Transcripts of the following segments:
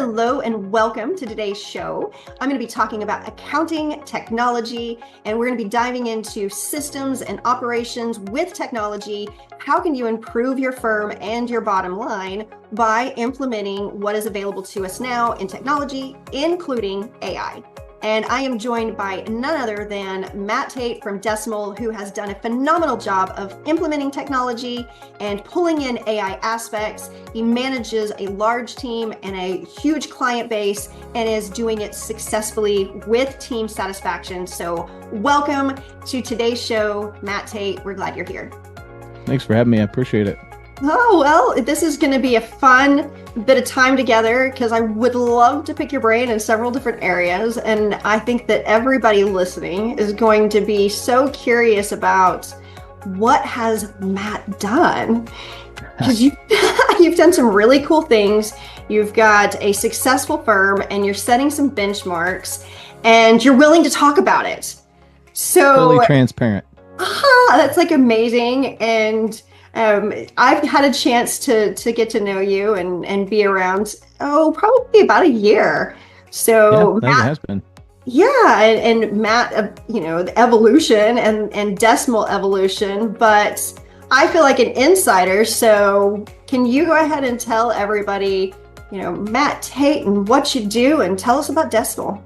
Hello and welcome to today's show. I'm going to be talking about accounting technology, and we're going to be diving into systems and operations with technology. How can you improve your firm and your bottom line by implementing what is available to us now in technology, including AI? And I am joined by none other than Matt Tait from Decimal, who has done a phenomenal job of implementing technology and pulling in AI aspects. He manages a large team and a huge client base and is doing it successfully with team satisfaction. So welcome to today's show, Matt Tait. We're glad you're here. Thanks for having me. I appreciate it. Oh, well, this is going to be a fun bit of time together because I would love to pick your brain in several different areas. And I think that everybody listening is going to be so curious about what has Matt done? Because you've done some really cool things. You've got a successful firm and you're setting some benchmarks and you're willing to talk about it. So Totally transparent. That's like amazing. And I've had a chance to get to know you and be around, probably about a year. So yeah, Matt, it has been. Yeah, and Matt, the evolution and decimal evolution, but I feel like an insider. So can you go ahead and tell everybody, Matt Tait and what you do, and tell us about Decimal?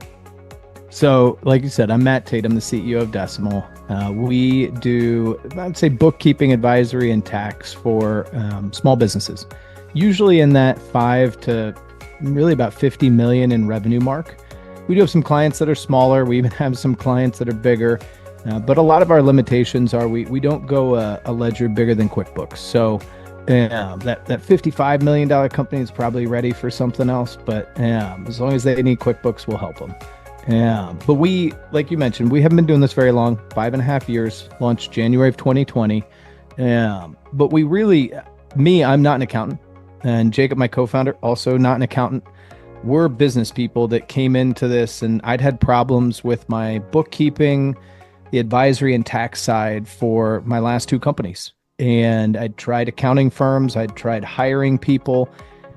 So, like you said, I'm Matt Tait. I'm the CEO of Decimal. We do, I'd say, bookkeeping, advisory, and tax for small businesses, usually in that 5 to really about 50 million in revenue mark. We do have some clients that are smaller. We even have some clients that are bigger. But a lot of our limitations are we don't go a ledger bigger than QuickBooks. So that $55 million company is probably ready for something else. But as long as they need QuickBooks, we'll help them. But we, like you mentioned, we haven't been doing this very long, 5.5 years, launched January of 2020. But we really, I'm not an accountant, and Jacob, my co-founder, also not an accountant. We're business people that came into this, and I'd had problems with my bookkeeping, the advisory and tax side for my last 2 companies. And I'd tried accounting firms, I'd tried hiring people,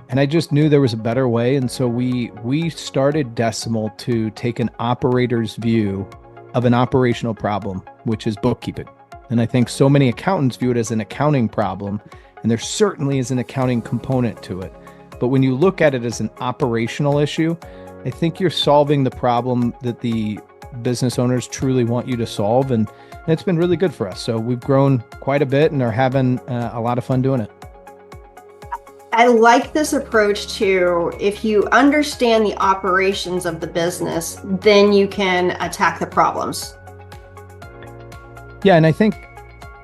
and I just knew there was a better way. And so we started Decimal to take an operator's view of an operational problem, which is bookkeeping. And I think so many accountants view it as an accounting problem, and there certainly is an accounting component to it. But when you look at it as an operational issue, I think you're solving the problem that the business owners truly want you to solve. And it's been really good for us. So we've grown quite a bit and are having a lot of fun doing it. I like this approach to, if you understand the operations of the business, then you can attack the problems. Yeah, and I think,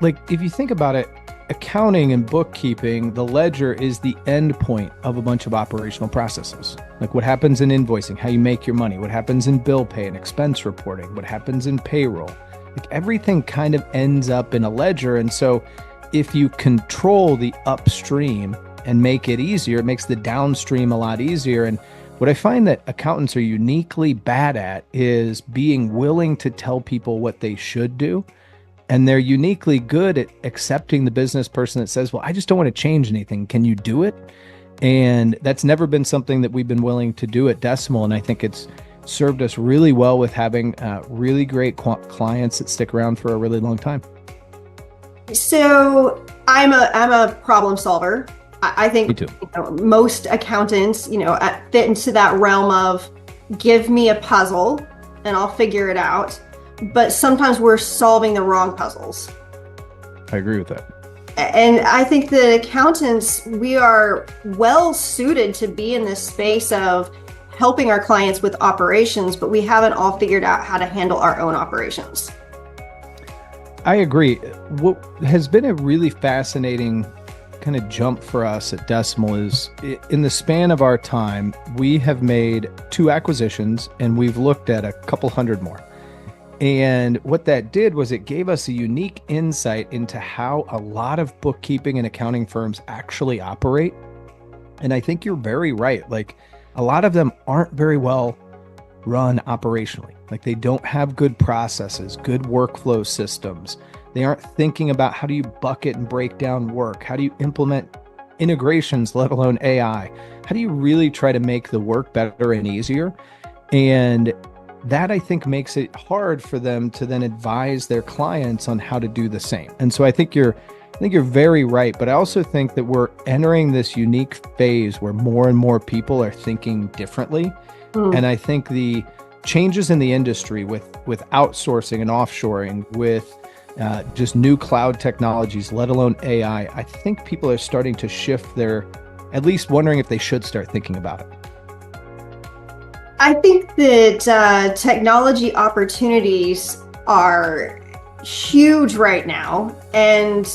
if you think about it, accounting and bookkeeping, the ledger is the end point of a bunch of operational processes. Like what happens in invoicing, how you make your money, what happens in bill pay and expense reporting, what happens in payroll. Everything kind of ends up in a ledger. And so if you control the upstream and make it easier, it makes the downstream a lot easier. And what I find that accountants are uniquely bad at is being willing to tell people what they should do. And they're uniquely good at accepting the business person that says, well, I just don't want to change anything. Can you do it? And that's never been something that we've been willing to do at Decimal. And I think it's served us really well with having really great clients that stick around for a really long time. So I'm a problem solver. I think Me too. Most accountants, fit into that realm of give me a puzzle and I'll figure it out. But sometimes we're solving the wrong puzzles. I agree with that. And I think that accountants, we are well suited to be in this space of helping our clients with operations, but we haven't all figured out how to handle our own operations. I agree. What has been a really fascinating kind of jump for us at Decimal is in the span of our time, we have made 2 acquisitions and we've looked at a couple hundred more. And what that did was it gave us a unique insight into how a lot of bookkeeping and accounting firms actually operate. And I think you're very right. A lot of them aren't very well run operationally. They don't have good processes, good workflow systems. They aren't thinking about how do you bucket and break down work? How do you implement integrations, let alone AI? How do you really try to make the work better and easier? And that, I think, makes it hard for them to then advise their clients on how to do the same. And so I think you're very right, but I also think that we're entering this unique phase where more and more people are thinking differently. And I think the changes in the industry with outsourcing and offshoring, with just new cloud technologies, let alone AI, I think people are starting to shift their, at least wondering if they should start thinking about it. I think that technology opportunities are huge right now. And,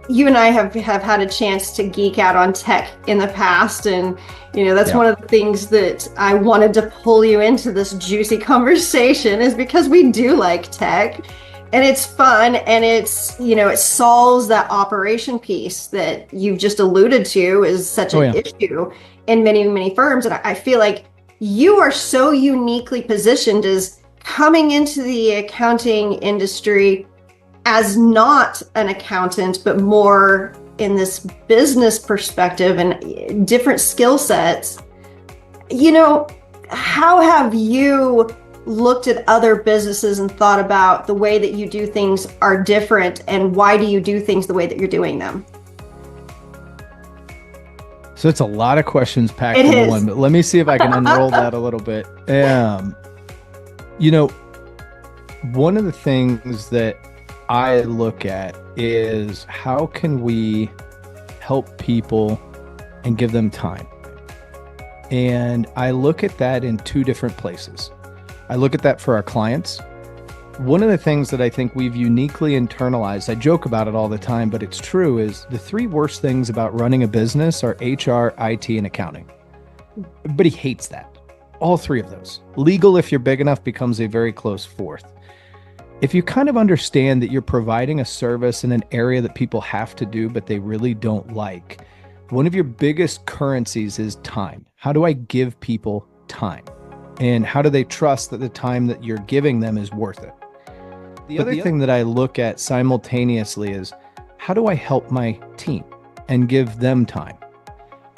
you and I have had a chance to geek out on tech in the past. And, that's one of the things that I wanted to pull you into this juicy conversation, is because we do like tech and it's fun, and it's, it solves that operation piece that you've just alluded to is such an issue in many, many firms. And I feel like you are so uniquely positioned as coming into the accounting industry as not an accountant, but more in this business perspective and different skill sets. How have you looked at other businesses and thought about the way that you do things are different, and why do you do things the way that you're doing them? So it's a lot of questions packed into one, but let me see if I can unroll that a little bit. One of the things that I look at is how can we help people and give them time? And I look at that in two different places. I look at that for our clients. One of the things that I think we've uniquely internalized, I joke about it all the time, but it's true, is the three worst things about running a business are HR, IT, and accounting. Everybody hates that. All three of those. Legal, if you're big enough, becomes a very close fourth. If you kind of understand that you're providing a service in an area that people have to do, but they really don't like, one of your biggest currencies is time. How do I give people time? And how do they trust that the time that you're giving them is worth it? The other thing that I look at simultaneously is, how do I help my team and give them time?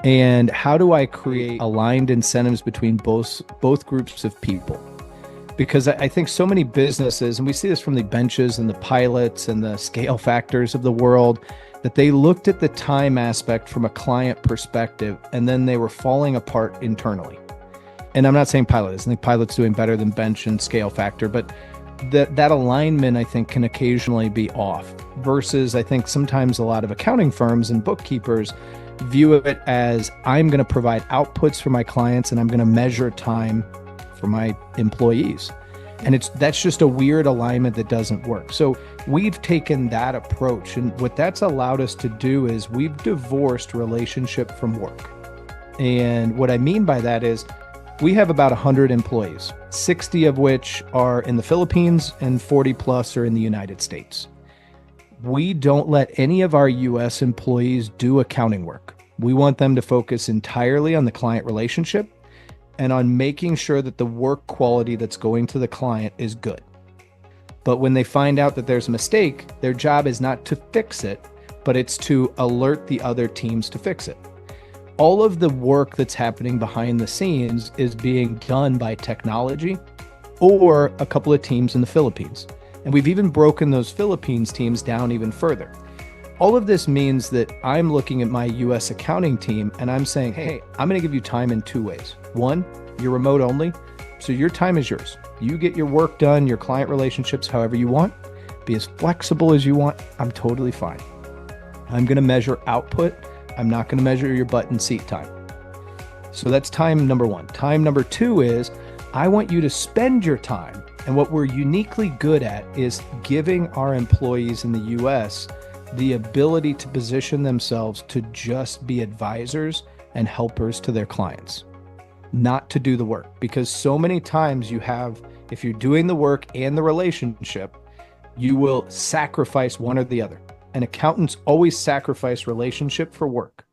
And how do I create aligned incentives between both groups of people? Because I think so many businesses, and we see this from the benches and the pilots and the scale factors of the world, that they looked at the time aspect from a client perspective, and then they were falling apart internally. And I'm not saying pilot is. I think pilot's doing better than bench and scale factor, but that alignment, I think, can occasionally be off. Versus, I think sometimes a lot of accounting firms and bookkeepers view it as, I'm going to provide outputs for my clients and I'm going to measure time for my employees. And that's just a weird alignment that doesn't work. So we've taken that approach, and what that's allowed us to do is we've divorced relationship from work. And what I mean by that is, we have about 100 employees, 60 of which are in the Philippines and 40 plus are in the United States. We don't let any of our US employees do accounting work. We want them to focus entirely on the client relationship and on making sure that the work quality that's going to the client is good. But when they find out that there's a mistake, their job is not to fix it, but it's to alert the other teams to fix it. All of the work that's happening behind the scenes is being done by technology or a couple of teams in the Philippines. And we've even broken those Philippines teams down even further. All of this means that I'm looking at my US accounting team and I'm saying, hey, I'm going to give you time in two ways. One, you're remote only, so your time is yours. You get your work done, your client relationships, however you want. Be as flexible as you want. I'm totally fine. I'm going to measure output. I'm not going to measure your butt and seat time. So that's time number one. Time number two is, I want you to spend your time. And what we're uniquely good at is giving our employees in the US the ability to position themselves to just be advisors and helpers to their clients, not to do the work. Because so many times if you're doing the work and the relationship, you will sacrifice one or the other. And accountants always sacrifice relationship for work.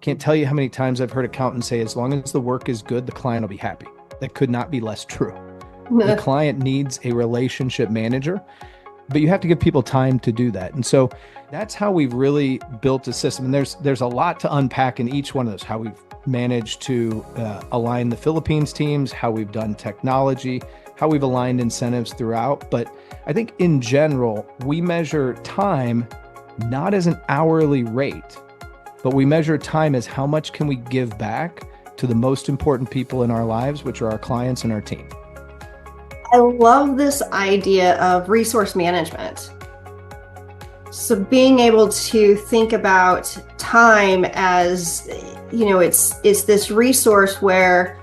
Can't tell you how many times I've heard accountants say, as long as the work is good, the client will be happy. That could not be less true. The client needs a relationship manager. but you have to give people time to do that. And so that's how we've really built a system. And there's a lot to unpack in each one of those, how we've managed to align the Philippines teams, how we've done technology, how we've aligned incentives throughout. But I think in general, we measure time not as an hourly rate, but we measure time as how much can we give back to the most important people in our lives, which are our clients and our team. I love this idea of resource management. So being able to think about time as, it's this resource where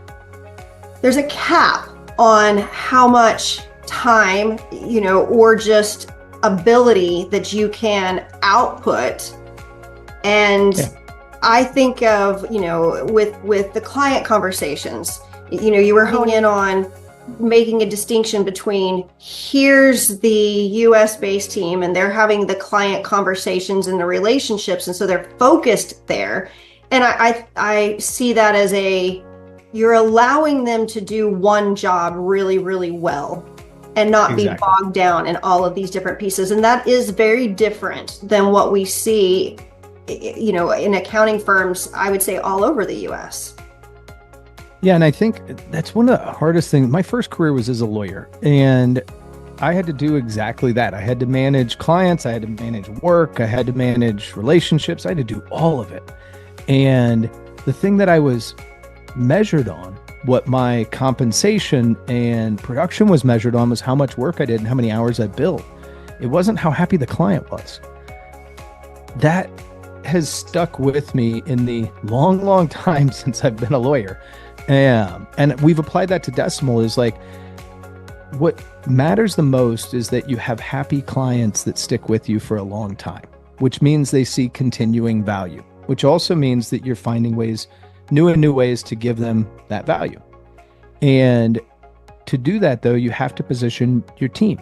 there's a cap on how much time, or just ability that you can output. And I think of, with the client conversations, you were honing in on making a distinction between here's the US based team and they're having the client conversations and the relationships. And so they're focused there. And I see that as you're allowing them to do one job really, really well and not be bogged down in all of these different pieces. And that is very different than what we see, in accounting firms, I would say all over the US. Yeah, and I think that's one of the hardest things. My first career was as a lawyer, and I had to do exactly that. I had to manage clients, I had to manage work, I had to manage relationships, I had to do all of it. And the thing that I was measured on, what my compensation and production was measured on, was how much work I did and how many hours I built. It wasn't how happy the client was. That has stuck with me in the long, long time since I've been a lawyer. And we've applied that to Decimal. Is like, what matters the most is that you have happy clients that stick with you for a long time, which means they see continuing value, which also means that you're finding new ways to give them that value. And to do that, though, you have to position your team.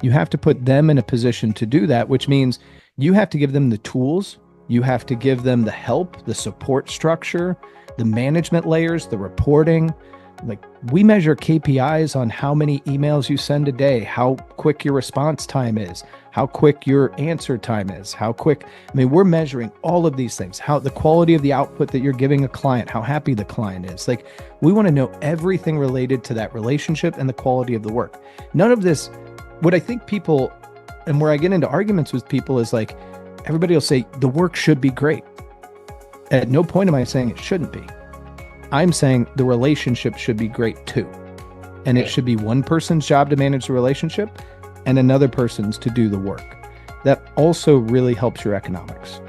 You have to put them in a position to do that, which means you have to give them the tools. You have to give them the help, the support structure, the management layers, the reporting. Like, we measure KPIs on how many emails you send a day, how quick your response time is, how quick your answer time is, we're measuring all of these things, how the quality of the output that you're giving a client, how happy the client is. Like, we want to know everything related to that relationship and the quality of the work. None of this, what I think people, and where I get into arguments with people is like, everybody will say the work should be great. At no point am I saying it shouldn't be. I'm saying the relationship should be great too. And it should be one person's job to manage the relationship and another person's to do the work. That also really helps your economics.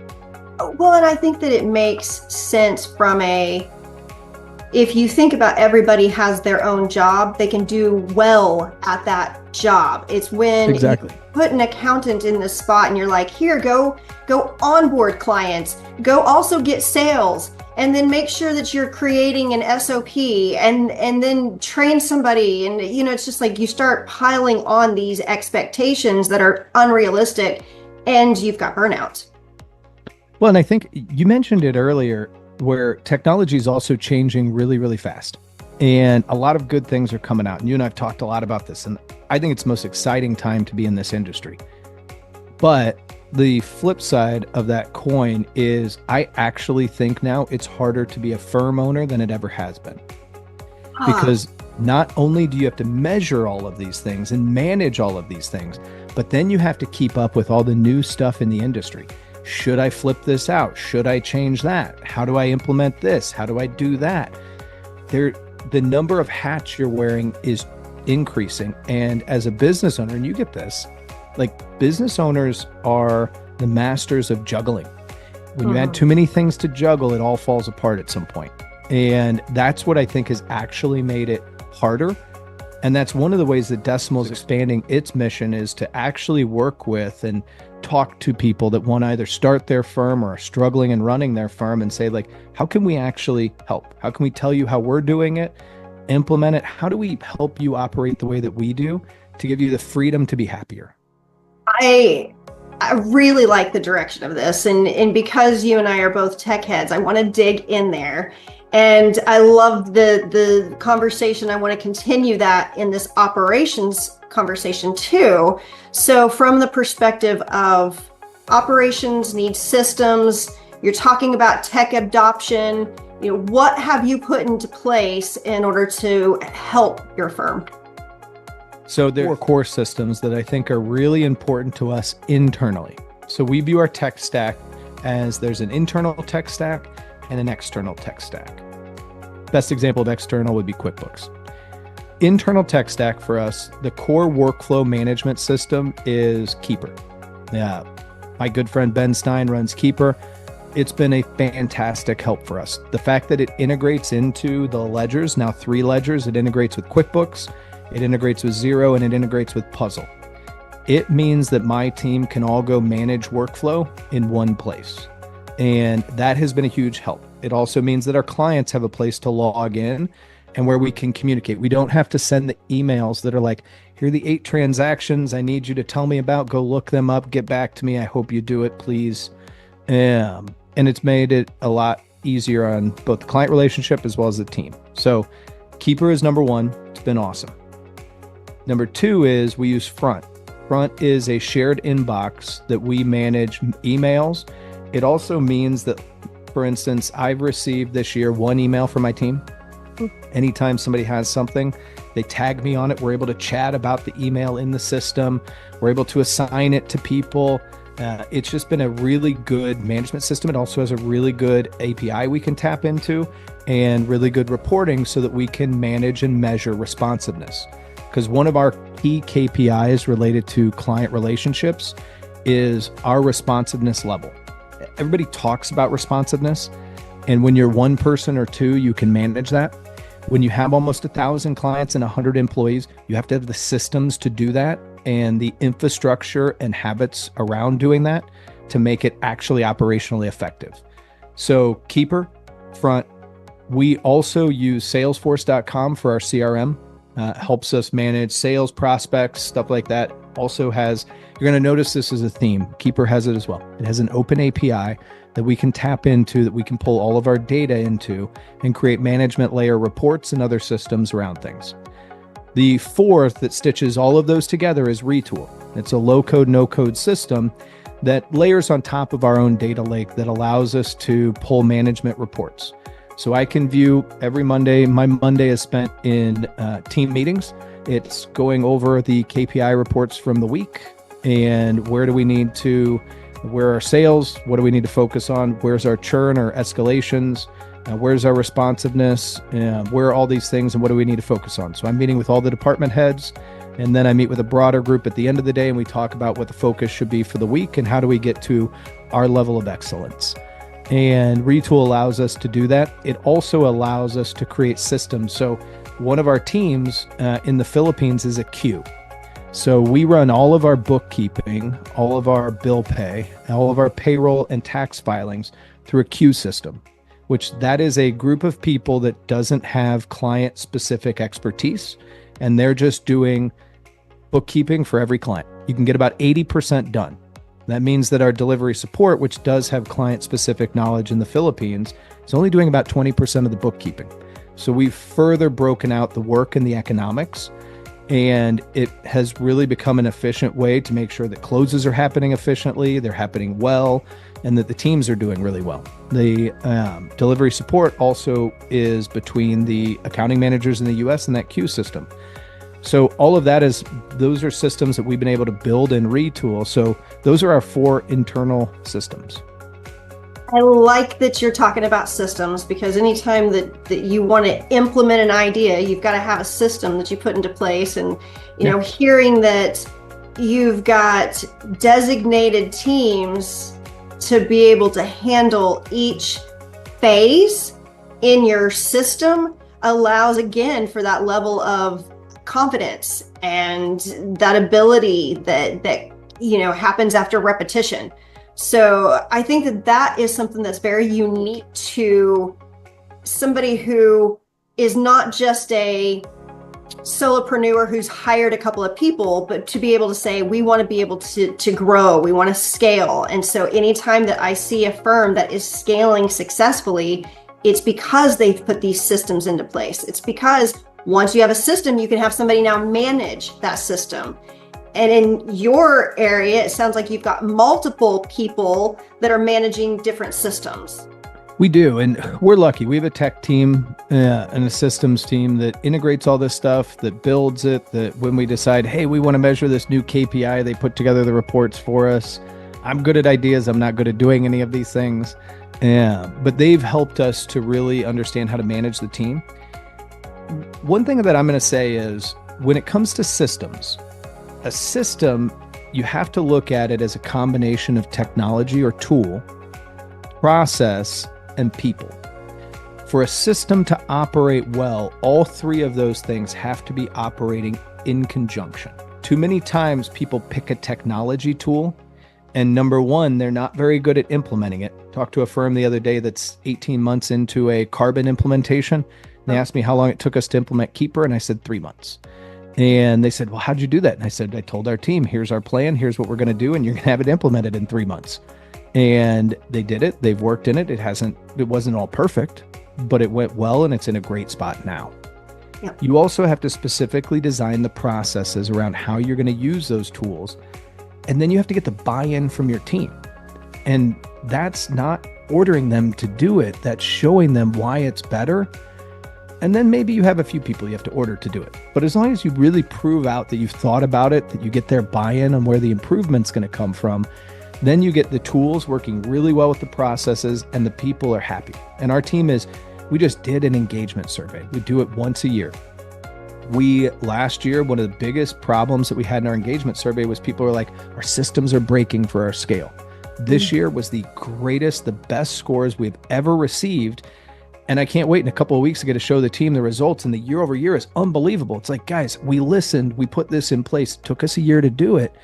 Well, and I think that it makes sense from if you think about everybody has their own job, they can do well at that job. It's when you put an accountant in the spot and you're like, here, go onboard clients, go also get sales, and then make sure that you're creating an SOP and then train somebody. And, it's just like you start piling on these expectations that are unrealistic and you've got burnout. Well, and I think you mentioned it earlier, where technology is also changing really, really fast. And a lot of good things are coming out. And you and I have talked a lot about this. And I think it's the most exciting time to be in this industry. But the flip side of that coin is I actually think now it's harder to be a firm owner than it ever has been. Because not only do you have to measure all of these things and manage all of these things, but then you have to keep up with all the new stuff in the industry. Should I flip this out? Should I change that? How do I implement this? How do I do that? The number of hats you're wearing is increasing. And as a business owner, and you get this, like, business owners are the masters of juggling. When you add too many things to juggle, it all falls apart at some point. And that's what I think has actually made it harder. And that's one of the ways that Decimal is expanding its mission, is to actually work with and talk to people that want to either start their firm or are struggling and running their firm, and say, like, how can we actually help? How can we tell you how we're doing it, implement it? How do we help you operate the way that we do to give you the freedom to be happier? I really like the direction of this. And because you and I are both tech heads, I want to dig in there. And I love the conversation. I want to continue that in this operations conversation too. So from the perspective of operations need systems, you're talking about tech adoption, what have you put into place in order to help your firm? So there are core systems that I think are really important to us internally. So we view our tech stack as there's an internal tech stack and an external tech stack. Best example of external would be QuickBooks. Internal tech stack for us, the core workflow management system is Keeper. Yeah, my good friend Ben Stein runs Keeper. It's been a fantastic help for us. The fact that it integrates into the ledgers, now 3 ledgers, it integrates with QuickBooks, it integrates with Xero, and it integrates with Puzzle. It means that my team can all go manage workflow in one place. And that has been a huge help. It also means that our clients have a place to log in and where we can communicate. We don't have to send the emails that are like, here are the 8 transactions I need you to tell me about. Go look them up. Get back to me. I hope you do it, please. And it's made it a lot easier on both the client relationship as well as the team. So Keeper is number 1. It's been awesome. Number 2 is we use Front. Front is a shared inbox that we manage emails. It also means that, for instance, I've received this year 1 email from my team. Anytime somebody has something, they tag me on it. We're able to chat about the email in the system. We're able to assign it to people. It's just been a really good management system. It also has a really good API we can tap into and really good reporting so that we can manage and measure responsiveness. Because one of our key KPIs related to client relationships is our responsiveness level. Everybody talks about responsiveness, and when you're 1 person or 2, you can manage that. When you have almost 1,000 clients and 100 employees, you have to have the systems to do that and the infrastructure and habits around doing that to make it actually operationally effective. So Keeper, Front. We also use Salesforce.com for our CRM. Helps us manage sales prospects, stuff like that. Also has, you're going to notice this is a theme. Keeper has it as well. It has an open API that we can tap into, that we can pull all of our data into and create management layer reports and other systems around things. The 4th that stitches all of those together is Retool. It's a low-code, no-code system that layers on top of our own data lake that allows us to pull management reports. So I can view every Monday. My Monday is spent in team meetings. It's going over the KPI reports from the week and where are our sales? What do we need to focus on? Where's our churn or escalations? Where's our responsiveness? Where are all these things and what do we need to focus on? So I'm meeting with all the department heads, and then I meet with a broader group at the end of the day and we talk about what the focus should be for the week and how do we get to our level of excellence. And Retool allows us to do that. It also allows us to create systems. So one of our teams in the Philippines is a queue. So we run all of our bookkeeping, all of our bill pay, all of our payroll and tax filings through a queue system, which that is a group of people that doesn't have client-specific expertise, and they're just doing bookkeeping for every client. You can get about 80% done. That means that our delivery support, which does have client-specific knowledge in the Philippines, is only doing about 20% of the bookkeeping. So we've further broken out the work and the economics, and it has really become an efficient way to make sure that closes are happening efficiently, they're happening well, and that the teams are doing really well. The delivery support also is between the accounting managers in the US and that queue system. So all of that those are systems that we've been able to build and retool. So those are our 4 internal systems. I like that you're talking about systems, because anytime that you want to implement an idea, you've got to have a system that you put into place. And, hearing that you've got designated teams to be able to handle each phase in your system allows, again, for that level of confidence and that ability that happens after repetition. So I think that is something that's very unique to somebody who is not just a solopreneur who's hired a couple of people, but to be able to say, we want to be able to grow, we want to scale. And so anytime that I see a firm that is scaling successfully, it's because they've put these systems into place. It's because Once you have a system, you can have somebody now manage that system. And in your area, it sounds like you've got multiple people that are managing different systems. We do. And we're lucky. We have a tech team and a systems team that integrates all this stuff, that builds it, that when we decide, hey, we want to measure this new KPI, they put together the reports for us. I'm good at ideas. I'm not good at doing any of these things. But they've helped us to really understand how to manage the team. One thing that I'm going to say is when it comes to systems, a system, you have to look at it as a combination of technology or tool, process, and people. For a system to operate well, all three of those things have to be operating in conjunction. Too many times people pick a technology tool and number one, they're not very good at implementing it. Talked to a firm the other day that's 18 months into a carbon implementation. They asked me how long it took us to implement Keeper, and I said 3 months. And they said, well, how'd you do that? And I said, I told our team, here's our plan, here's what we're going to do, and you're going to have it implemented in 3 months. And they did it. They've worked in it. It wasn't all perfect, but it went well, and it's in a great spot now. Yep. You also have to specifically design the processes around how you're going to use those tools. And then you have to get the buy-in from your team. And that's not ordering them to do it. That's showing them why it's better. And then maybe you have a few people you have to order to do it. But as long as you really prove out that you've thought about it, that you get their buy-in on where the improvement's going to come from, then you get the tools working really well with the processes and the people are happy. And our team we just did an engagement survey. We do it once a year. Last year, one of the biggest problems that we had in our engagement survey was people were like, our systems are breaking for our scale. This year was the best scores we've ever received. And I can't wait in a couple of weeks to get to show the team the results. And the year over year is unbelievable. It's like, guys, we listened, we put this in place. It took us a year to do it.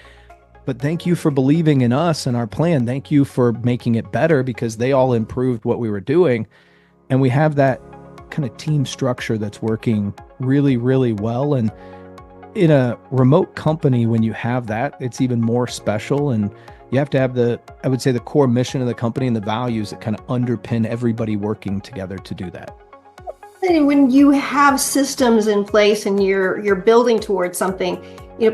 But thank you for believing in us and our plan. Thank you for making it better because they all improved what we were doing. And we have that kind of team structure that's working really, really well. And in a remote company, when you have that, it's even more special. And you have to have the core mission of the company and the values that kind of underpin everybody working together to do that. And when you have systems in place and you're building towards something,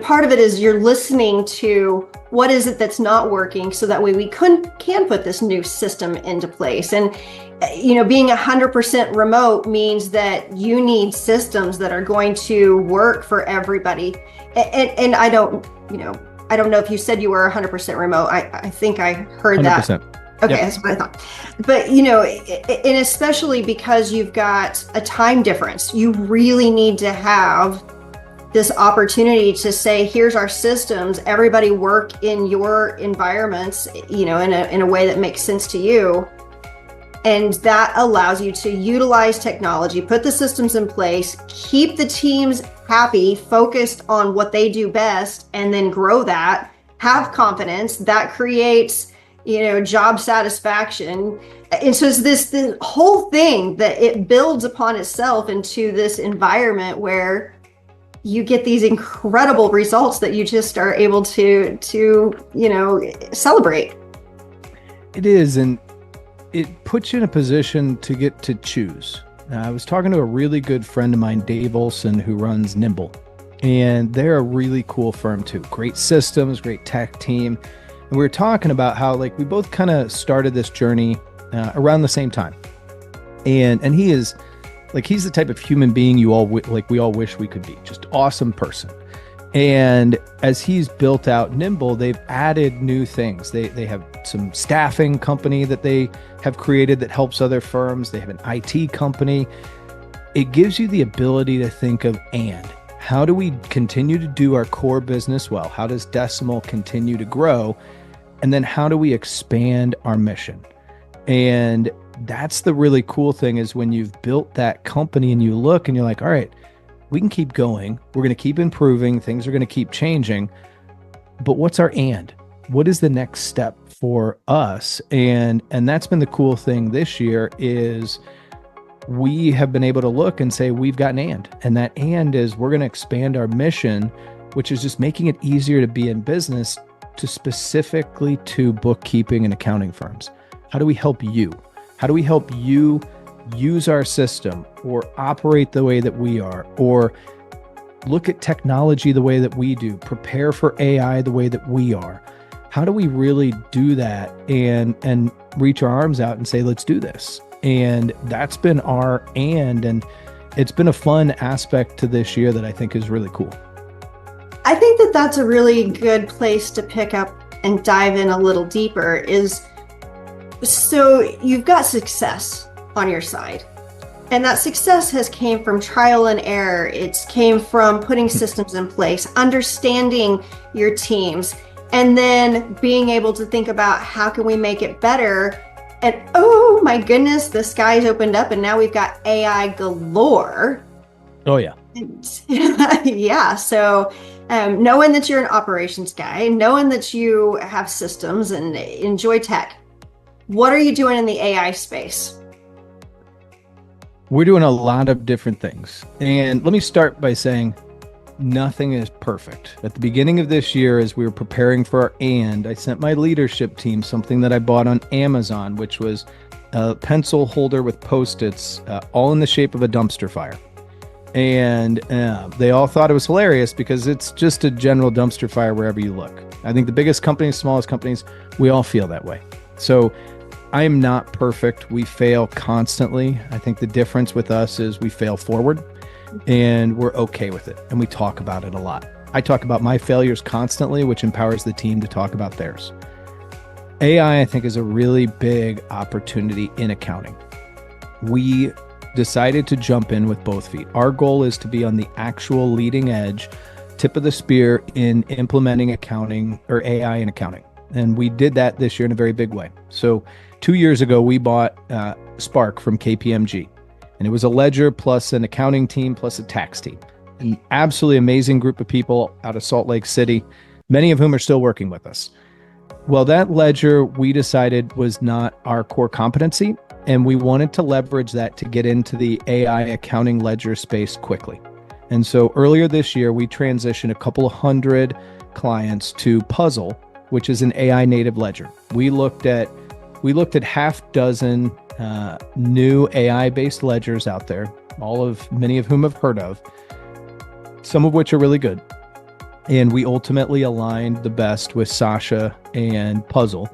part of it is you're listening to what is it that's not working, so that way we can put this new system into place. And being 100% remote means that you need systems that are going to work for everybody. And I don't know if you said you were 100% remote. I think I heard 100%. that. Okay, Yep. That's what I thought. But, and especially because you've got a time difference, you really need to have this opportunity to say, here's our systems, everybody work in your environments, in a way that makes sense to you. And that allows you to utilize technology, put the systems in place, keep the teams happy, focused on what they do best, and then grow that, have confidence. That creates, job satisfaction. And so it's this whole thing that it builds upon itself into this environment where you get these incredible results that you just are able to celebrate. It is. And it puts you in a position to get to choose. I was talking to a really good friend of mine, Dave Olson, who runs Nimble, and they're a really cool firm too. Great systems, great tech team. And we were talking about how we both kind of started this journey around the same time. And he is he's the type of human being we all wish we could be. Just awesome person. And as he's built out Nimble, they've added new things. They have some staffing company that they have created that helps other firms. They have an IT company. It gives you the ability to think of, how do we continue to do our core business well? How does Decimal continue to grow? And then how do we expand our mission? And that's the really cool thing, is when you've built that company and you look and you're like, all right, we can keep going. We're going to keep improving. Things are going to keep changing. But what's our what is the next step for us? And that's been the cool thing this year, is we have been able to look and say, we've got an and that is we're going to expand our mission, which is just making it easier to be in business, to specifically to bookkeeping and accounting firms. How do we help you? How do we help you use our system or operate the way that we are, or look at technology the way that we do, prepare for AI the way that we are. How do we really do that and reach our arms out and say, let's do this? And that's been and it's been a fun aspect to this year that I think is really cool. I think that that's a really good place to pick up and dive in a little deeper is, so you've got success on your side. And that success has came from trial and error. It's came from putting systems in place, understanding your teams, and then being able to think about how can we make it better. And oh my goodness, the sky's opened up and now we've got AI galore. Oh yeah. Yeah. So knowing that you're an operations guy, knowing that you have systems and enjoy tech, what are you doing in the AI space? We're doing a lot of different things. And let me start by saying nothing is perfect. At the beginning of this year, as we were preparing for I sent my leadership team something that I bought on Amazon, which was a pencil holder with Post-its, all in the shape of a dumpster fire. And they all thought it was hilarious because it's just a general dumpster fire wherever you look. I think the biggest companies, smallest companies, we all feel that way. So I am not perfect. We fail constantly. I think the difference with us is we fail forward and we're okay with it. And we talk about it a lot. I talk about my failures constantly, which empowers the team to talk about theirs. AI, I think, is a really big opportunity in accounting. We decided to jump in with both feet. Our goal is to be on the actual leading edge, tip of the spear in implementing accounting or AI in accounting. And we did that this year in a very big way. So 2 years ago, we bought Spark from KPMG, and it was a ledger plus an accounting team plus a tax team. An absolutely amazing group of people out of Salt Lake City, many of whom are still working with us. Well, that ledger we decided was not our core competency, and we wanted to leverage that to get into the AI accounting ledger space quickly. And so earlier this year, we transitioned a couple of hundred clients to Puzzle, which is an AI native ledger. We looked at half dozen new AI-based ledgers out there, many of whom I've heard of, some of which are really good. And we ultimately aligned the best with Sasha and Puzzle,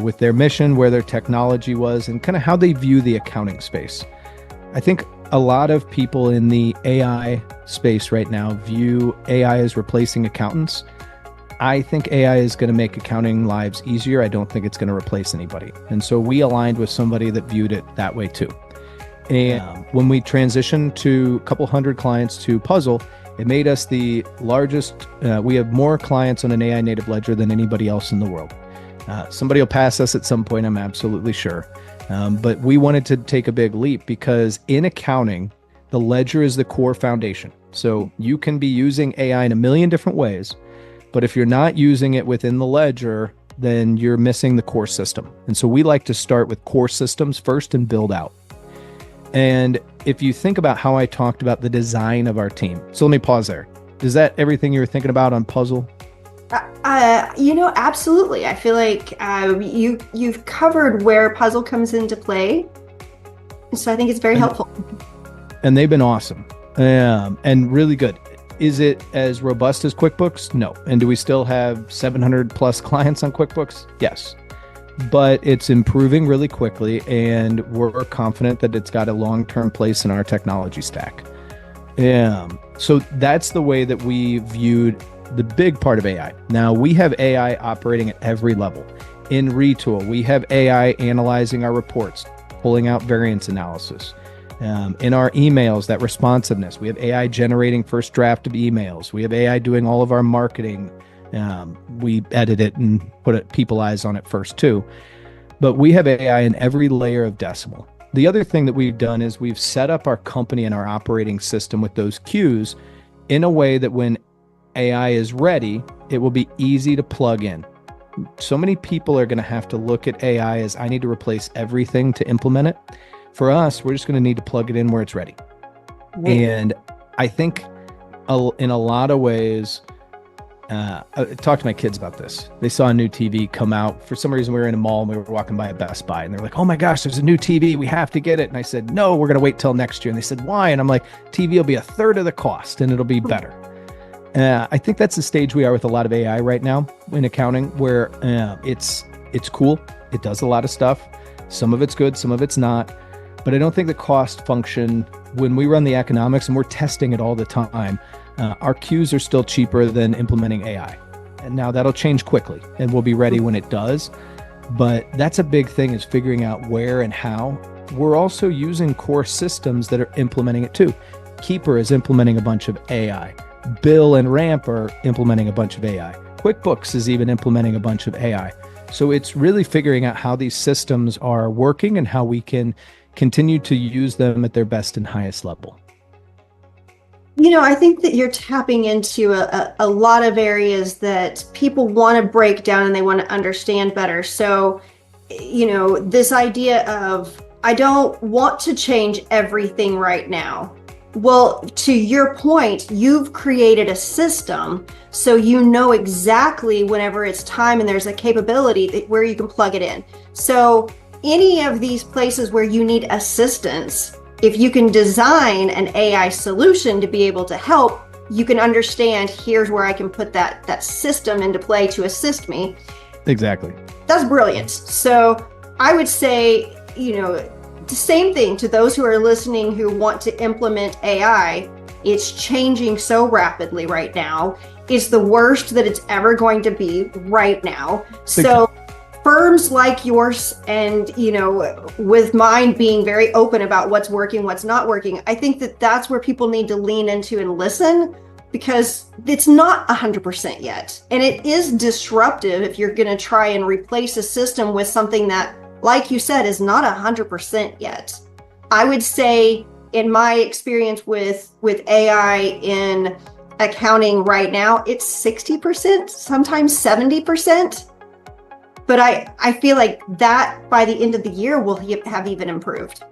with their mission, where their technology was, and kind of how they view the accounting space. I think a lot of people in the AI space right now view AI as replacing accountants. I think AI is going to make accounting lives easier. I don't think it's going to replace anybody. And so we aligned with somebody that viewed it that way too. And when we transitioned to a couple hundred clients to Puzzle, it made us the largest. We have more clients on an AI native ledger than anybody else in the world. Somebody will pass us at some point, I'm absolutely sure. But we wanted to take a big leap because in accounting, the ledger is the core foundation. So you can be using AI in a million different ways, but if you're not using it within the ledger, then you're missing the core system. And so we like to start with core systems first and build out. And if you think about how I talked about the design of our team, so let me pause there. Is that everything you were thinking about on Puzzle? Absolutely. I feel like you've covered where Puzzle comes into play. So I think it's very helpful. And they've been awesome and really good. Is it as robust as QuickBooks? No. And do we still have 700 plus clients on QuickBooks? Yes. But it's improving really quickly, and we're confident that it's got a long-term place in our technology stack. So that's the way that we viewed the big part of AI. Now, we have AI operating at every level. In Retool, we have AI analyzing our reports, pulling out variance analysis. In our emails, that responsiveness, we have AI generating first draft of emails. We have AI doing all of our marketing. We edit it and put people eyes on it first too. But we have AI in every layer of Decimal. The other thing that we've done is we've set up our company and our operating system with those cues in a way that when AI is ready, it will be easy to plug in. So many people are going to have to look at AI as I need to replace everything to implement it. For us, we're just going to need to plug it in where it's ready. Right. And I think in a lot of ways, I talked to my kids about this. They saw a new TV come out. For some reason, we were in a mall and we were walking by a Best Buy and they're like, oh my gosh, there's a new TV. We have to get it. And I said, no, we're going to wait till next year. And they said, why? And I'm like, TV will be a third of the cost and it'll be better. I think that's the stage we are with a lot of AI right now in accounting, where it's cool. It does a lot of stuff. Some of it's good, some of it's not. But I don't think the cost function, when we run the economics and we're testing it all the time, our queues are still cheaper than implementing AI. And now that'll change quickly and we'll be ready when it does. But that's a big thing, is figuring out where and how. We're also using core systems that are implementing it too. Keeper is implementing a bunch of AI. Bill and Ramp are implementing a bunch of AI. QuickBooks is even implementing a bunch of AI. So it's really figuring out how these systems are working and how we can continue to use them at their best and highest level. I think that you're tapping into a lot of areas that people want to break down and they want to understand better. So, this idea of, I don't want to change everything right now. Well, to your point, you've created a system so you know exactly whenever it's time and there's a capability where you can plug it in. So any of these places where you need assistance, if you can design an AI solution to be able to help, you can understand, here's where I can put that system into play to assist me. Exactly. That's brilliant. So I would say, the same thing to those who are listening who want to implement AI. It's changing so rapidly right now. It's the worst that it's ever going to be right now. So firms like yours and, with mine being very open about what's working, what's not working, I think that that's where people need to lean into and listen, because it's not 100% yet. And it is disruptive if you're going to try and replace a system with something that, like you said, is not 100% yet. I would say, in my experience with AI in accounting right now, it's 60%, sometimes 70%. But I feel like that by the end of the year will have even improved.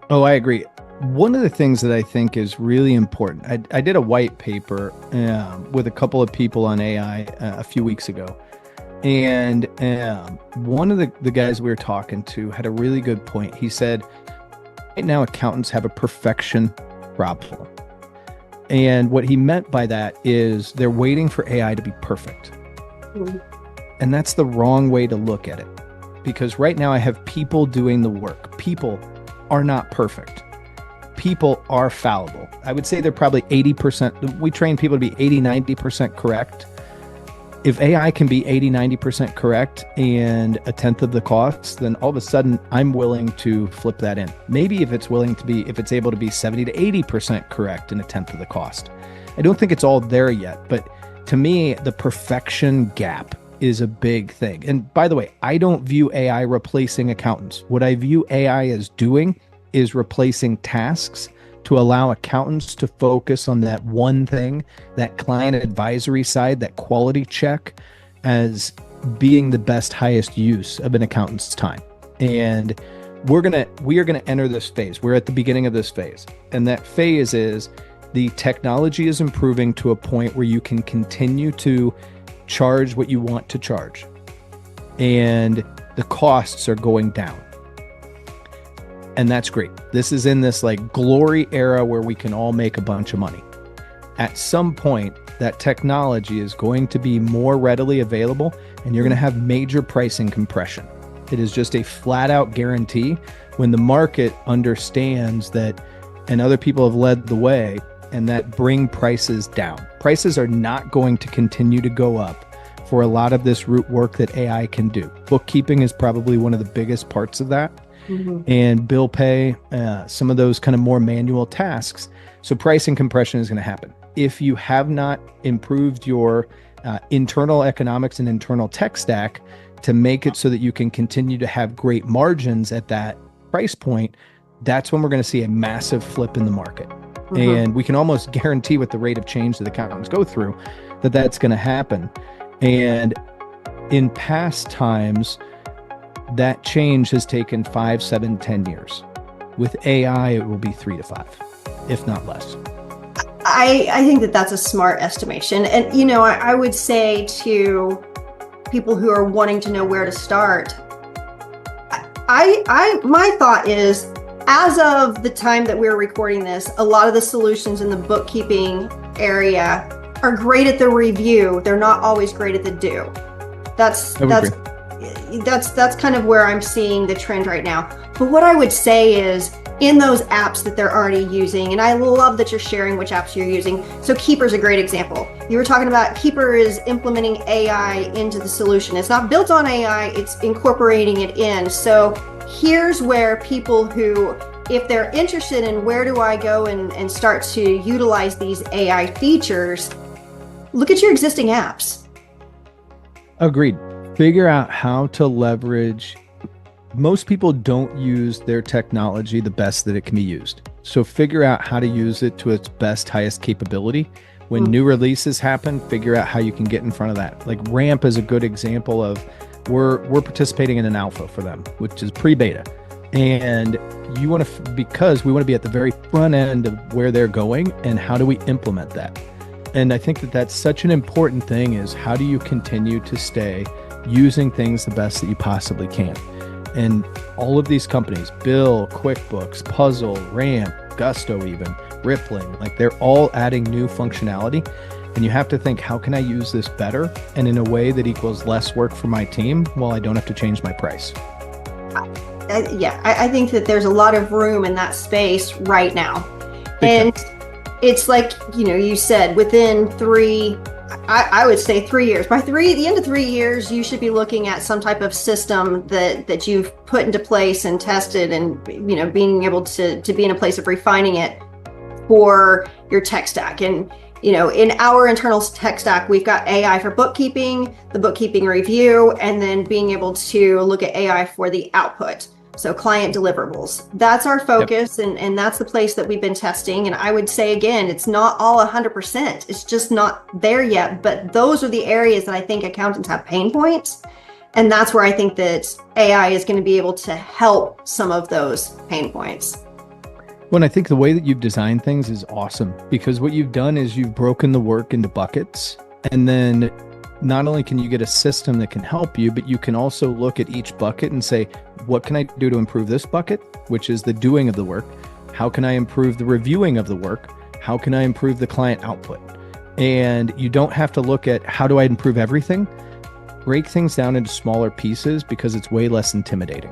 Oh, I agree. One of the things that I think is really important, I did a white paper with a couple of people on AI a few weeks ago. And one of the guys we were talking to had a really good point. He said, right now accountants have a perfection problem. And what he meant by that is they're waiting for AI to be perfect. Mm-hmm. And that's the wrong way to look at it. Because right now I have people doing the work. People are not perfect. People are fallible. I would say they're probably 80%. We train people to be 80, 90% correct. If AI can be 80, 90% correct and a tenth of the cost, then all of a sudden I'm willing to flip that in. Maybe if it's able to be 70 to 80% correct and a tenth of the cost. I don't think it's all there yet, but to me, the perfection gap is a big thing. And by the way, I don't view AI replacing accountants. What I view AI as doing is replacing tasks to allow accountants to focus on that one thing, that client advisory side, that quality check, as being the best, highest use of an accountant's time. And we are gonna enter this phase. We're at the beginning of this phase. And that phase is the technology is improving to a point where you can continue to charge what you want to charge. And the costs are going down. And that's great. This is in this like glory era where we can all make a bunch of money. At some point, that technology is going to be more readily available and you're going to have major pricing compression. It is just a flat out guarantee when the market understands that, and other people have led the way, and that bring prices down. Prices are not going to continue to go up for a lot of this root work that AI can do. Bookkeeping is probably one of the biggest parts of that. Mm-hmm. And bill pay, some of those kind of more manual tasks. So pricing compression is going to happen. If you have not improved your internal economics and internal tech stack to make it so that you can continue to have great margins at that price point, that's when we're going to see a massive flip in the market. Mm-hmm. And we can almost guarantee with the rate of change that accountants go through that that's going to happen. And in past times, that change has taken 5, 7, 10 years. With AI, it will be 3 to 5, if not less. I think that that's a smart estimation. And, I would say to people who are wanting to know where to start, my thought is, as of the time that we're recording this, a lot of the solutions in the bookkeeping area are great at the review. They're not always great at the do. That's kind of where I'm seeing the trend right now. But what I would say is, in those apps that they're already using, and I love that you're sharing which apps you're using. So Keeper's a great example. You were talking about Keeper is implementing AI into the solution. It's not built on AI, it's incorporating it in. So here's where people who, if they're interested in where do I go and start to utilize these AI features, look at your existing apps. Agreed. Figure out how to leverage. Most people don't use their technology the best that it can be used. So figure out how to use it to its best, highest capability. When new releases happen, figure out how you can get in front of that. Like Ramp is a good example of we're participating in an alpha for them, which is pre-beta. And you want to, because we want to be at the very front end of where they're going and how do we implement that? And I think that that's such an important thing, is how do you continue to stay using things the best that you possibly can? And all of these companies, Bill, QuickBooks, Puzzle, Ramp, Gusto even, Rippling, like they're all adding new functionality. And you have to think, how can I use this better and in a way that equals less work for my team while I don't have to change my price? I think that there's a lot of room in that space right now. And it's like, you said, within I would say 3 years. By the end of 3 years, you should be looking at some type of system that you've put into place and tested, and being able to be in a place of refining it for your tech stack. And in our internal tech stack, we've got AI for bookkeeping, the bookkeeping review, and then being able to look at AI for the output. So client deliverables, that's our focus. Yep. And that's the place that we've been testing. And I would say, again, it's not all 100%. It's just not there yet. But those are the areas that I think accountants have pain points. And that's where I think that AI is going to be able to help some of those pain points. Well, I think the way that you've designed things is awesome, because what you've done is you've broken the work into buckets. And then not only can you get a system that can help you, but you can also look at each bucket and say, what can I do to improve this bucket, which is the doing of the work? How can I improve the reviewing of the work? How can I improve the client output? And you don't have to look at how do I improve everything? Break things down into smaller pieces, because it's way less intimidating.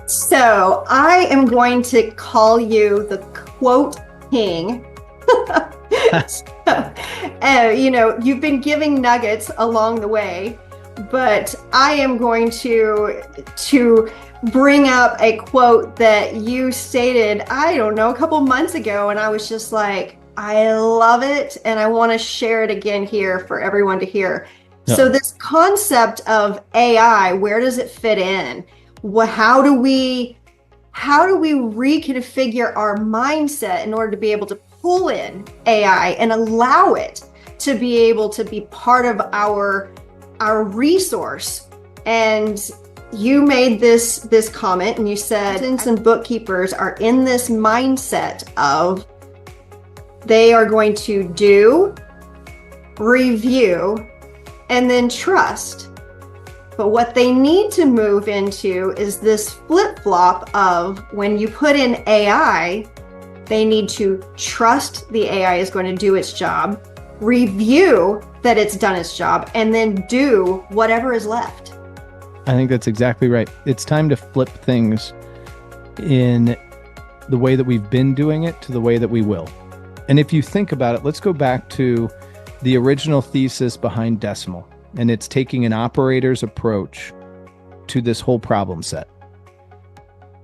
So I am going to call you the quote king. You've been giving nuggets along the way, but I am going to bring up a quote that you stated, I don't know, a couple months ago. And I was just like, I love it. And I want to share it again here for everyone to hear. Yeah. So this concept of AI, where does it fit in? How do we reconfigure our mindset in order to be able to pull in AI and allow it to be able to be part of our resource? And you made this comment, and you said accountants and bookkeepers are in this mindset of they are going to do, review, and then trust. But what they need to move into is this flip-flop of, when you put in AI, they need to trust the AI is going to do its job, review that it's done its job, and then do whatever is left. I think that's exactly right. It's time to flip things in the way that we've been doing it to the way that we will. And if you think about it, let's go back to the original thesis behind Decimal. And it's taking an operator's approach to this whole problem set.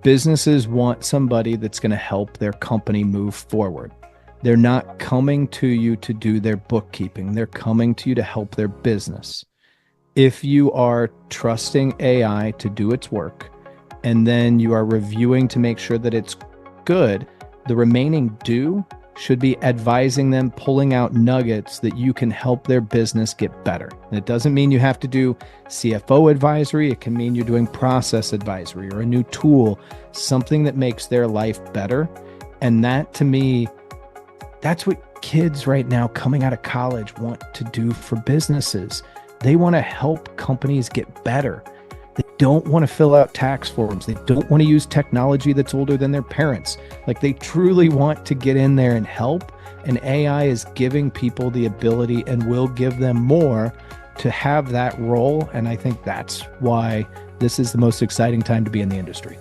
Businesses want somebody that's going to help their company move forward. They're not coming to you to do their bookkeeping. They're coming to you to help their business. If you are trusting AI to do its work, and then you are reviewing to make sure that it's good, the remaining do should be advising them, pulling out nuggets that you can help their business get better. And it doesn't mean you have to do CFO advisory. It can mean you're doing process advisory or a new tool, something that makes their life better. And that, to me, That's what kids right now coming out of college want to do for businesses. They want to help companies get better. They don't want to fill out tax forms. They don't want to use technology that's older than their parents. Like, they truly want to get in there and help. And AI is giving people the ability and will give them more to have that role. And I think that's why this is the most exciting time to be in the industry.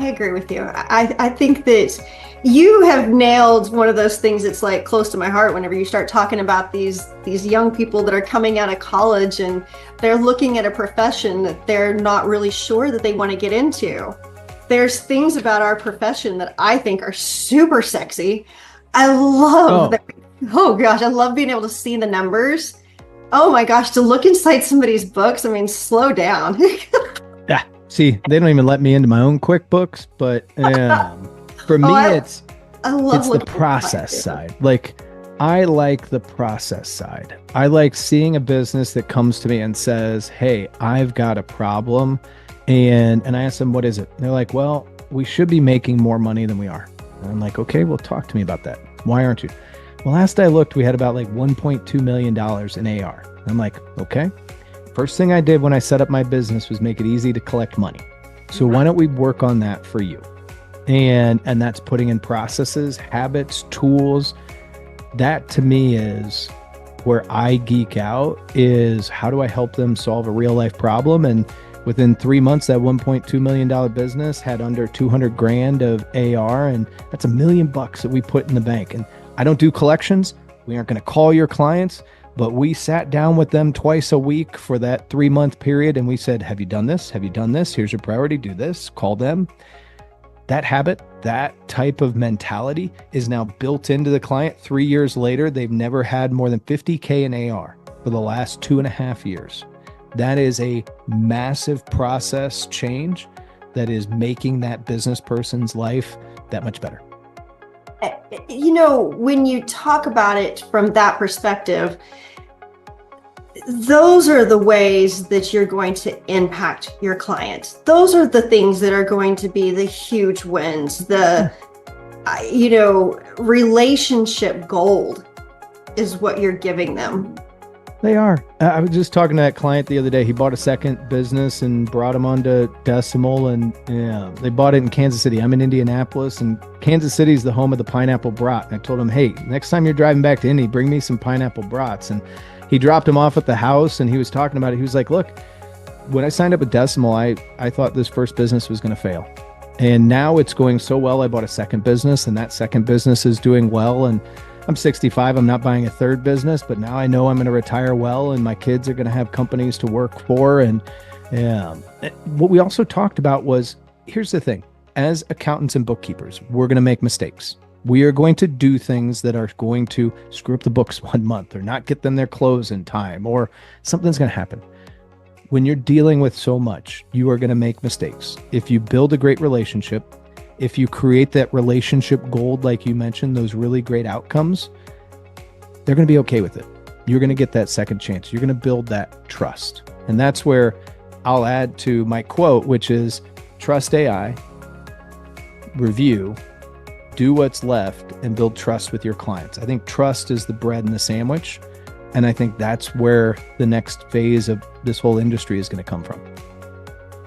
I agree with you. I think that you have nailed one of those things that's like close to my heart whenever you start talking about these young people that are coming out of college and they're looking at a profession that they're not really sure that they want to get into. There's things about our profession that I think are super sexy. I love that. Oh gosh, I love being able to see the numbers. Oh my gosh, to look inside somebody's books. I mean, slow down. Yeah. See, they don't even let me into my own QuickBooks, but for me, it's the process side. Like, I like the process side. I like seeing a business that comes to me and says, hey, I've got a problem. And I ask them, what is it? And they're like, well, we should be making more money than we are. And I'm like, okay, well, talk to me about that. Why aren't you? Well, last I looked, we had about like $1.2 million in AR. And I'm like, okay. First thing I did when I set up my business was make it easy to collect money. So why don't we work on that for you? And that's putting in processes, habits, tools. That to me is where I geek out, is how do I help them solve a real life problem? And within 3 months, that $1.2 million business had under 200 grand of AR, and that's $1 million that we put in the bank. And I don't do collections. We aren't going to call your clients, but we sat down with them twice a week for that 3-month period. And we said, have you done this? Have you done this? Here's your priority. Do this, call them. That habit, that type of mentality is now built into the client. 3 years later, they've never had more than 50K in AR for the last 2.5 years. That is a massive process change that is making that business person's life that much better. You know, when you talk about it from that perspective, those are the ways that you're going to impact your client. Those are the things that are going to be the huge wins. The, relationship gold is what you're giving them. They are. I was just talking to that client the other day. He bought a second business and brought him onto Decimal, and they bought it in Kansas City. I'm in Indianapolis, and Kansas City is the home of the pineapple brat. And I told him, hey, next time you're driving back to Indy, bring me some pineapple brats. And he dropped him off at the house, and he was talking about it. He was like, look, when I signed up with Decimal, I thought this first business was going to fail. And now it's going so well, I bought a second business, and that second business is doing well. And I'm 65. I'm not buying a third business, but now I know I'm going to retire well, and my kids are going to have companies to work for. And what we also talked about was, here's the thing. As accountants and bookkeepers, we're going to make mistakes. We are going to do things that are going to screw up the books 1 month, or not get them their close in time, or something's going to happen. When you're dealing with so much, you are going to make mistakes. If you build a great relationship, if you create that relationship gold, like you mentioned, those really great outcomes, they're going to be okay with it. You're going to get that second chance. You're going to build that trust. And that's where I'll add to my quote, which is trust AI, review, do what's left, and build trust with your clients. I think trust is the bread in the sandwich. And I think that's where the next phase of this whole industry is going to come from.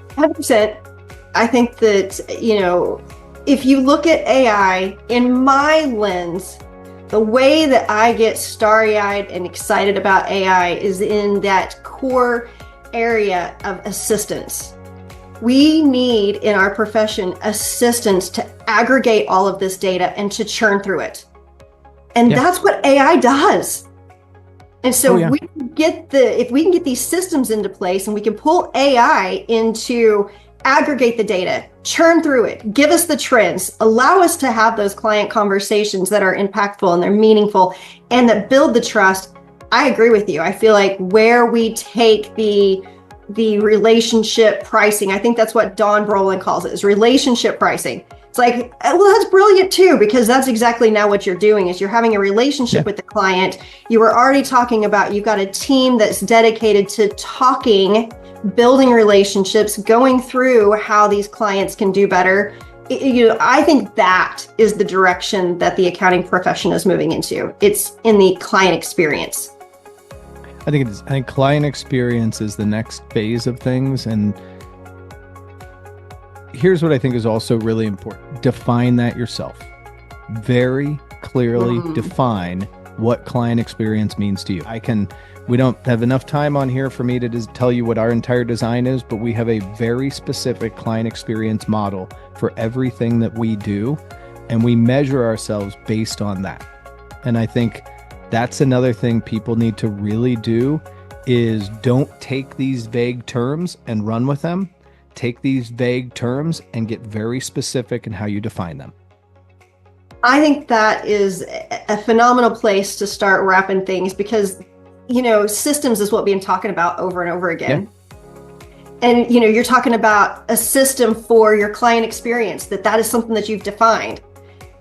100%. I think that, if you look at AI, in my lens, the way that I get starry-eyed and excited about AI is in that core area of assistance. We need in our profession assistance to aggregate all of this data and to churn through it. And that's what AI does. And so if we can get these systems into place, and we can pull AI into aggregate the data, churn through it, give us the trends, allow us to have those client conversations that are impactful and they're meaningful and that build the trust. I agree with you. I feel like where we take the relationship pricing, I think that's what Don Brolin calls it, is relationship pricing. It's like, well, that's brilliant too, because that's exactly now what you're doing is you're having a relationship with the client. You were already talking about, you've got a team that's dedicated to talking, building relationships, going through how these clients can do better. I think that is the direction that the accounting profession is moving into. It's in the client experience. I think client experience is the next phase of things. And here's what I think is also really important. Define that yourself. Very clearly define what client experience means to you. We don't have enough time on here for me to just tell you what our entire design is, but we have a very specific client experience model for everything that we do, and we measure ourselves based on that. And I think that's another thing people need to really do is don't take these vague terms and run with them. Take these vague terms and get very specific in how you define them. I think that is a phenomenal place to start wrapping things because, systems is what we've been talking about over and over again. Yeah. And, you're talking about a system for your client experience, that is something that you've defined.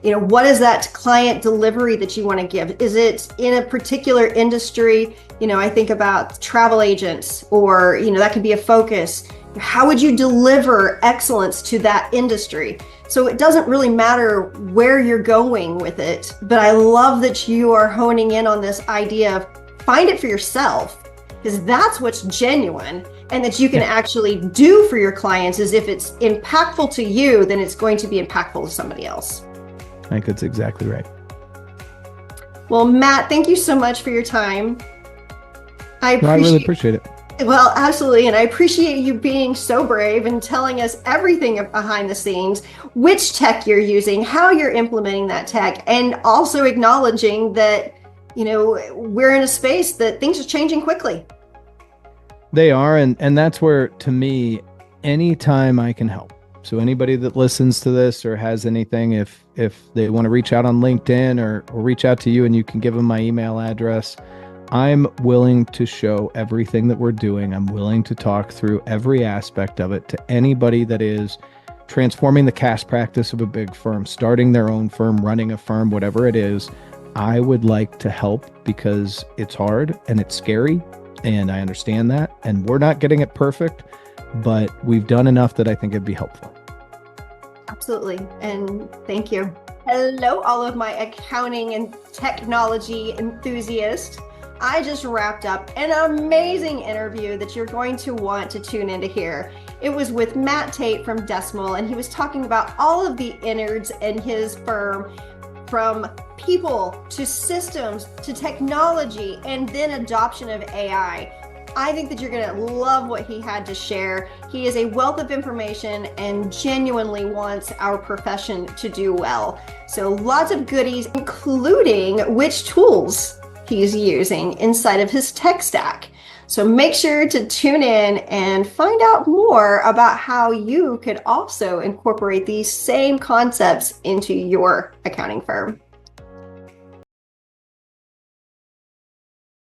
What is that client delivery that you want to give? Is it in a particular industry? I think about travel agents, or, that could be a focus. How would you deliver excellence to that industry? So it doesn't really matter where you're going with it, but I love that you are honing in on this idea of find it for yourself, because that's what's genuine and that you can actually do for your clients. Is if it's impactful to you, then it's going to be impactful to somebody else. I think that's exactly right. Well, Matt, thank you so much for your time. I really appreciate it. Well, absolutely. And I appreciate you being so brave and telling us everything behind the scenes, which tech you're using, how you're implementing that tech, and also acknowledging that, we're in a space that things are changing quickly. They are. And that's where, to me, anytime I can help. So anybody that listens to this or has anything, if they want to reach out on LinkedIn or reach out to you and you can give them my email address, I'm willing to show everything that we're doing. I'm willing to talk through every aspect of it to anybody that is transforming the cash practice of a big firm, starting their own firm, running a firm, whatever it is. I would like to help because it's hard and it's scary, and I understand that. And we're not getting it perfect, but we've done enough that I think it'd be helpful. Absolutely. And thank you. Hello, all of my accounting and technology enthusiasts. I just wrapped up an amazing interview that you're going to want to tune in to hear. It was with Matt Tait from Decimal, and he was talking about all of the innards in his firm, from people to systems to technology, and then adoption of AI. I think that you're going to love what he had to share. He is a wealth of information and genuinely wants our profession to do well. So lots of goodies, including which tools he's using inside of his tech stack. So make sure to tune in and find out more about how you could also incorporate these same concepts into your accounting firm.